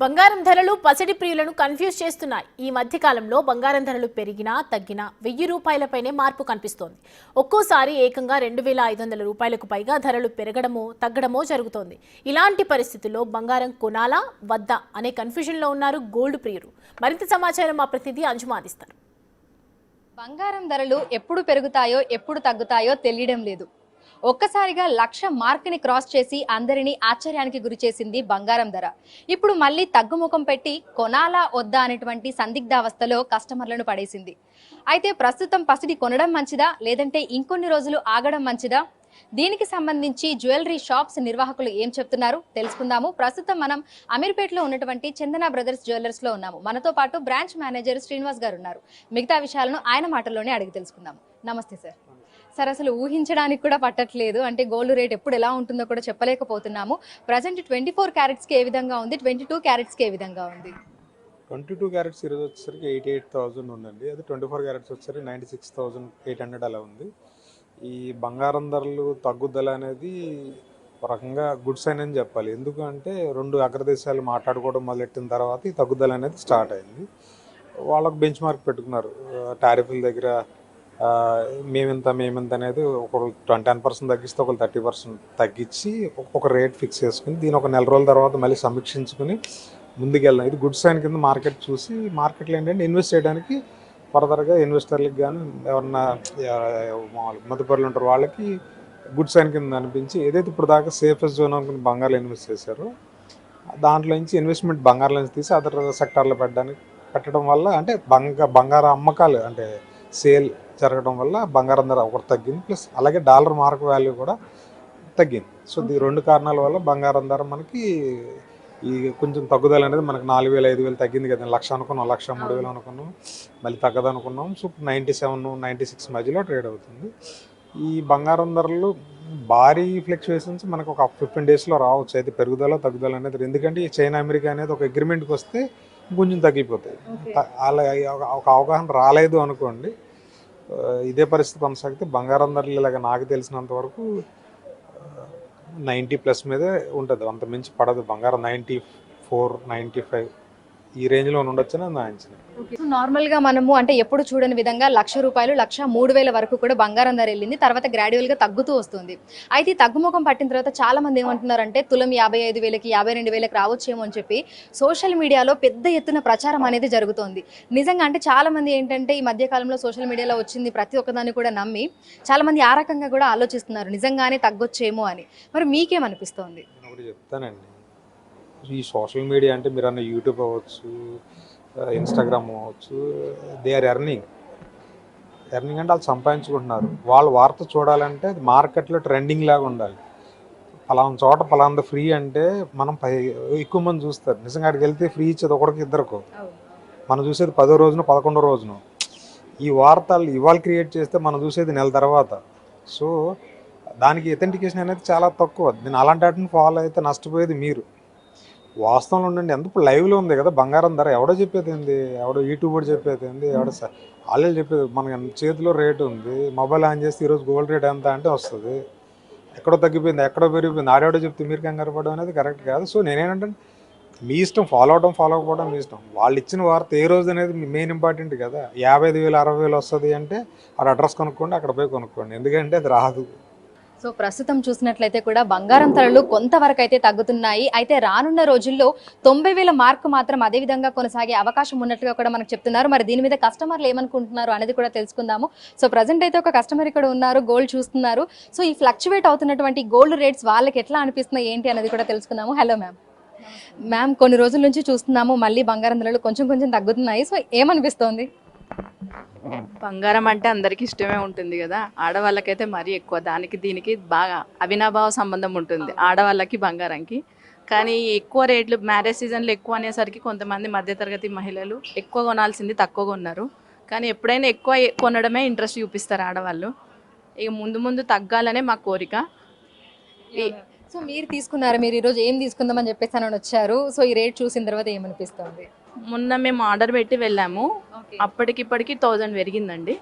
బంగారం ధరలు పసిడి ప్రియులను కన్ఫ్యూజ్ చేస్తున్నాయి. ఈ మధ్య కాలంలో బంగారం ధరలు పెరిగినా తగ్గినా 1000 రూపాయలపైనే మార్పు కనిపిస్తోంది. ఒక్కోసారి ఏకంగా 2500 రూపాయలకు పైగా ధరలు పెరగడమో తగ్గడమో జరుగుతోంది. ఇలాంటి పరిస్థితుల్లో బంగారం కొనాలా వద్దా అనే కన్ఫ్యూజన్లో ఉన్నారు గోల్డ్ ప్రియులు. మరింత సమాచారం మా ప్రతినిధి అంజుమ అందిస్తారు. బంగారం ధరలు ఎప్పుడు పెరుగుతాయో ఎప్పుడు తగ్గుతాయో తెలియడం లేదు. ఒక్కసారిగా 1,00,000 మార్క్ని క్రాస్ చేసి అందరినీ ఆశ్చర్యానికి గురి చేసింది బంగారం ధర. ఇప్పుడు మళ్ళీ తగ్గుముఖం పెట్టి కొనాలా వద్దా అనేటువంటి సందిగ్ధావస్థలో కస్టమర్లను పడేసింది. అయితే ప్రస్తుతం పసిడి కొనడం మంచిదా లేదంటే ఇంకొన్ని రోజులు ఆగడం మంచిదా? దీనికి సంబంధించి జ్యువెలరీ షాప్స్ నిర్వాహకులు ఏం చెప్తున్నారు తెలుసుకుందాము. ప్రస్తుతం మనం అమీర్పేటలో ఉన్నటువంటి చందన బ్రదర్స్ జ్యువెలర్స్ లో ఉన్నాము. మనతో పాటు బ్రాంచ్ మేనేజర్ శ్రీనివాస్ గారు ఉన్నారు. మిగతా విషయాలను ఆయన మాటల్లోనే అడిగి తెలుసుకుందాము. నమస్తే సార్. సార్, అసలు ఊహించడానికి కూడా పట్టట్లేదు. అంటే గోల్డ్ రేట్ ఎప్పుడు ఎలా ఉంటుందో కూడా చెప్పలేకపోతున్నాము. ప్రజెంట్ 24 క్యారెట్స్కి ఏ విధంగా ఉంది, 22 క్యారెట్స్కి ఏ విధంగా ఉంది? 22 క్యారెట్స్ ఈరోజు వచ్చేసరికి 88,000 ఉందండి. అది 24 క్యారెట్స్ వచ్చేసరికి 96,800 అలా ఉంది. ఈ బంగారం ధరలు తగ్గుదల అనేది ఒక రకంగా గుడ్ సైన్ అని చెప్పాలి. ఎందుకంటే రెండు అగ్రదేశాలు మాట్లాడుకోవడం మొదలెట్టిన తర్వాత ఈ తగ్గుదల అనేది స్టార్ట్ అయింది. వాళ్ళకు బెంచ్ మార్క్ పెట్టుకున్నారు. టారిఫ్ల దగ్గర మేమెంత అనేది ఒకరు 10% తగ్గిస్తే ఒకరు 30% తగ్గించి ఒక రేట్ ఫిక్స్ చేసుకుని దీని ఒక నెల రోజుల తర్వాత మళ్ళీ సమీక్షించుకుని ముందుకెళ్ళాం. ఇది గుడ్ సైన్ కింద మార్కెట్ చూసి మార్కెట్లో ఏంటంటే ఇన్వెస్ట్ చేయడానికి ఫర్దర్గా ఇన్వెస్టర్లకు కానీ ఎవరన్నా మదుపరులు ఉంటారు వాళ్ళకి గుడ్ సైన్ కింద అనిపించి ఏదైతే ఇప్పుడు దాకా సేఫెస్ట్ జోన్ అనుకుని బంగారులో ఇన్వెస్ట్ చేశారో దాంట్లో నుంచి ఇన్వెస్ట్మెంట్ బంగారులో నుంచి తీసి అదర్ సెక్టార్లో పెట్టడం వల్ల అంటే బంగారు అమ్మకాలు అంటే సేల్ జరగడం వల్ల బంగారం ధర ఒకటి తగ్గింది. ప్లస్ అలాగే డాలర్ మార్క్ వాల్యూ కూడా తగ్గింది. సో ఈ రెండు కారణాల వల్ల బంగారం ధర మనకి ఈ కొంచెం తగ్గుదల అనేది మనకు 4,000 5,000 తగ్గింది కదా. 1,00,000 అనుకున్నాం, 1,03,000 అనుకున్నాం, మళ్ళీ తగ్గదనుకున్నాం. సో 97 96 మధ్యలో ట్రేడ్ అవుతుంది. ఈ బంగారం ధరలు భారీ ఫ్లక్చువేషన్స్ మనకు ఒక 15 డేస్లో రావచ్చు. అయితే పెరుగుదల తగ్గుదల అనేది ఎందుకంటే ఈ చైనా అమెరికా అనేది ఒక అగ్రిమెంట్కి వస్తే కొంచెం తగ్గిపోతాయి. అలా ఒక అవగాహన రాలేదు అనుకోండి, ఇదే పరిస్థితి కొనసాగితే బంగారం ధరలు ఇలాగ నాకు తెలిసినంత వరకు 90+ మీదే ఉంటుంది. అంత మించి పడదు. బంగారం 94 95 ఈ రేంజ్లో ఉండొచ్చని నా అంచనా. నార్మల్ గా మనము అంటే ఎప్పుడు చూడని విధంగా 1,00,000 రూపాయలు 1,03,000 వరకు కూడా బంగారం ధర వెళ్ళింది. తర్వాత గ్రాడ్యువల్ గా తగ్గుతూ వస్తుంది. అయితే తగ్గుముఖం పట్టిన తర్వాత చాలా మంది ఏమంటున్నారంటే తులం 55,000కి 52,000కి రావచ్చేమో అని చెప్పి సోషల్ మీడియాలో పెద్ద ఎత్తున ప్రచారం అనేది జరుగుతోంది. నిజంగా అంటే చాలా మంది ఏంటంటే ఈ మధ్య కాలంలో సోషల్ మీడియాలో వచ్చింది ప్రతి ఒక్కదాన్ని కూడా నమ్మి చాలా మంది ఆ రకంగా కూడా ఆలోచిస్తున్నారు, నిజంగానే తగ్గొచ్చేమో అని. మరి మీకేమనిపిస్తోంది? చెప్తానండి, ఈ సోషల్ మీడియా అంటే మీరు అన్న యూట్యూబ్ అవ్వచ్చు, ఇన్స్టాగ్రామ్ అవ్వచ్చు, దే ఆర్ ఎర్నింగ్ అంటే వాళ్ళు సంపాదించుకుంటున్నారు. వాళ్ళు వార్త చూడాలంటే అది మార్కెట్లో ట్రెండింగ్ లాగా ఉండాలి. పలానా చోట పలానా ఫ్రీ అంటే మనం ఎక్కువ మంది చూస్తారు. నిజంగా అక్కడికి వెళ్తే ఫ్రీ ఇచ్చేది ఒకరికి ఇద్దరికి, మనం చూసేది 10వ రోజున 11వ రోజున. ఈ వార్తలు ఇవాళ క్రియేట్ చేస్తే మనం చూసేది నెల తర్వాత. సో దానికి అథెంటికేషన్ అనేది చాలా తక్కువ. నేను అలాంటి వాటిని ఫాలో అయితే నష్టపోయేది మీరు. వాస్తవంలో ఉండండి. ఎందుకు లైవ్లో ఉంది కదా బంగారం ధర. ఎవడో చెప్పేది ఏంది, ఎవడో యూట్యూబర్ చెప్పేది ఏంది, ఎవడో వాళ్ళు చెప్పేది. మన చేతిలో రేటు ఉంది, మొబైల్ ఆన్ చేస్తే ఈరోజు గోల్డ్ రేట్ ఎంత అంటే వస్తుంది. ఎక్కడో తగ్గిపోయింది, ఎక్కడో పెరిగిపోయింది, ఆడేవాడో చెప్తే మీరు కంగారు పడడం అనేది కరెక్ట్ కాదు. సో నేనేంటంటే మీ ఇష్టం, ఫాలో అవడం ఫాలో అవ్వకపోవడం మీ ఇష్టం. వాళ్ళు ఇచ్చిన వార్త ఏ రోజు అనేది మెయిన్ ఇంపార్టెంట్ కదా. 55,000 60,000 వస్తుంది అంటే ఆ అడ్రస్ కొనుక్కోండి, అక్కడ పోయి కొనుక్కోండి. ఎందుకంటే అది రాదు. సో ప్రస్తుతం చూసినట్లయితే కూడా బంగారం ధరలు కొంతవరకు అయితే తగ్గుతున్నాయి. అయితే రానున్న రోజుల్లో 90,000 మార్క్ మాత్రం అదే విధంగా కొనసాగే అవకాశం ఉన్నట్లుగా కూడా మనకు చెప్తున్నారు. మరి దీని మీద కస్టమర్లు ఏమనుకుంటున్నారు అనేది కూడా తెలుసుకుందాము. సో ప్రజెంట్ అయితే ఒక కస్టమర్ ఇక్కడ ఉన్నారు, గోల్డ్ చూస్తున్నారు. సో ఈ ఫ్లక్చువేట్ అవుతున్నటువంటి గోల్డ్ రేట్స్ వాళ్ళకి ఎట్లా అనిపిస్తున్నాయి ఏంటి అనేది కూడా తెలుసుకుందాము. హలో మ్యామ్, కొన్ని రోజుల నుంచి చూస్తున్నాము మళ్ళీ బంగారం ధరలు కొంచెం తగ్గుతున్నాయి. సో ఏమనిపిస్తోంది? బంగారం అంటే అందరికీ ఇష్టమే ఉంటుంది కదా. ఆడవాళ్ళకైతే మరీ ఎక్కువ, దానికి దీనికి బాగా అవినాభావ సంబంధం ఉంటుంది ఆడవాళ్ళకి బంగారంకి. కానీ ఎక్కువ రేట్లు మ్యారేజ్ సీజన్లో ఎక్కువ అనేసరికి కొంతమంది మధ్యతరగతి మహిళలు ఎక్కువ కొనాల్సింది తక్కువ కొన్నారు. కానీ ఎప్పుడైనా ఎక్కువ కొనడమే ఇంట్రెస్ట్ చూపిస్తారు ఆడవాళ్ళు. ఇక ముందు తగ్గాలనే మా కోరిక. సో మీరు తీసుకున్నారు, మీరు ఈరోజు ఏం తీసుకుందామని చెప్పేసి అని వచ్చారు. సో ఈ రేట్ చూసిన తర్వాత ఏమనిపిస్తుంది? మొన్న మేము ఆర్డర్ పెట్టి వెళ్ళాము, అప్పటికిప్పటికి 1000 పెరిగిందండి.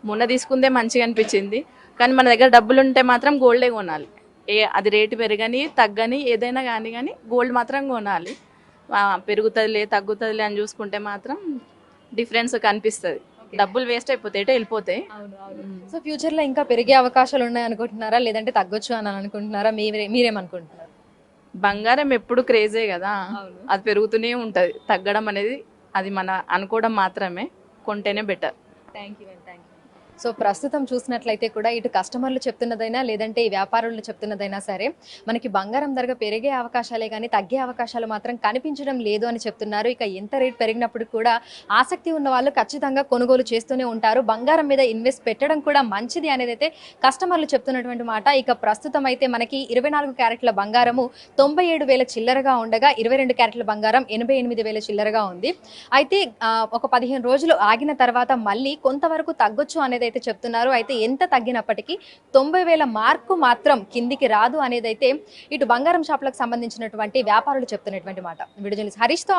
మొన్న తీసుకుందే మంచిగా అనిపించింది. కానీ మన దగ్గర డబ్బులు ఉంటే మాత్రం గోల్డే కొనాలి. అది రేటు పెరగని తగ్గని ఏదైనా కానీ గోల్డ్ మాత్రం కొనాలి. పెరుగుతుందిలే తగ్గుతుందిలే అని చూసుకుంటే మాత్రం డిఫరెన్స్ కనిపిస్తుంది. డబ్బులు వేస్ట్ అయిపోతాయి, ఎటో వెళ్ళిపోతాయి. సో ఫ్యూచర్ లో ఇంకా పెరిగే అవకాశాలు ఉన్నాయి అనుకుంటున్నారా, లేదంటే తగ్గొచ్చు అని అనుకుంటున్నారా? మీరేమనుకుంటున్నారు? బంగారం ఎప్పుడు క్రేజే కదా, అది పెరుగుతూనే ఉంటుంది. తగ్గడం అనేది అది మన అనుకోవడం మాత్రమే, కొంటేనే బెటర్. Thank you. సో ప్రస్తుతం చూసినట్లయితే కూడా ఇటు కస్టమర్లు చెప్తున్నదైనా లేదంటే ఈ వ్యాపారులు చెప్తున్నదైనా సరే మనకి బంగారం ధర పెరిగే అవకాశాలే కానీ తగ్గే అవకాశాలు మాత్రం కనిపించడం లేదు అని చెప్తున్నారు. ఇక ఎంత రేట్ పెరిగినప్పుడు కూడా ఆసక్తి ఉన్న వాళ్ళు ఖచ్చితంగా కొనుగోలు చేస్తూనే ఉంటారు. బంగారం మీద ఇన్వెస్ట్ పెట్టడం కూడా మంచిది అనేది అయితే కస్టమర్లు చెప్తున్నటువంటి మాట. ఇక ప్రస్తుతం అయితే మనకి 24 క్యారెట్ల బంగారము 97,000 చిల్లరగా ఉండగా 22 క్యారెట్ల బంగారం 88,000 చిల్లరగా ఉంది. అయితే ఒక 15 రోజులు ఆగిన తర్వాత మళ్ళీ కొంతవరకు తగ్గొచ్చు అనేది అయితే చెప్తున్నారు. అయితే ఎంత తగ్గినప్పటికీ 90,000 మార్కు మాత్రం కిందికి రాదు అనేది అయితే ఇటు బంగారం షాపులకు సంబంధించినటువంటి వ్యాపారులు చెప్తున్నటువంటి మాట. Video journalist హరీష్తో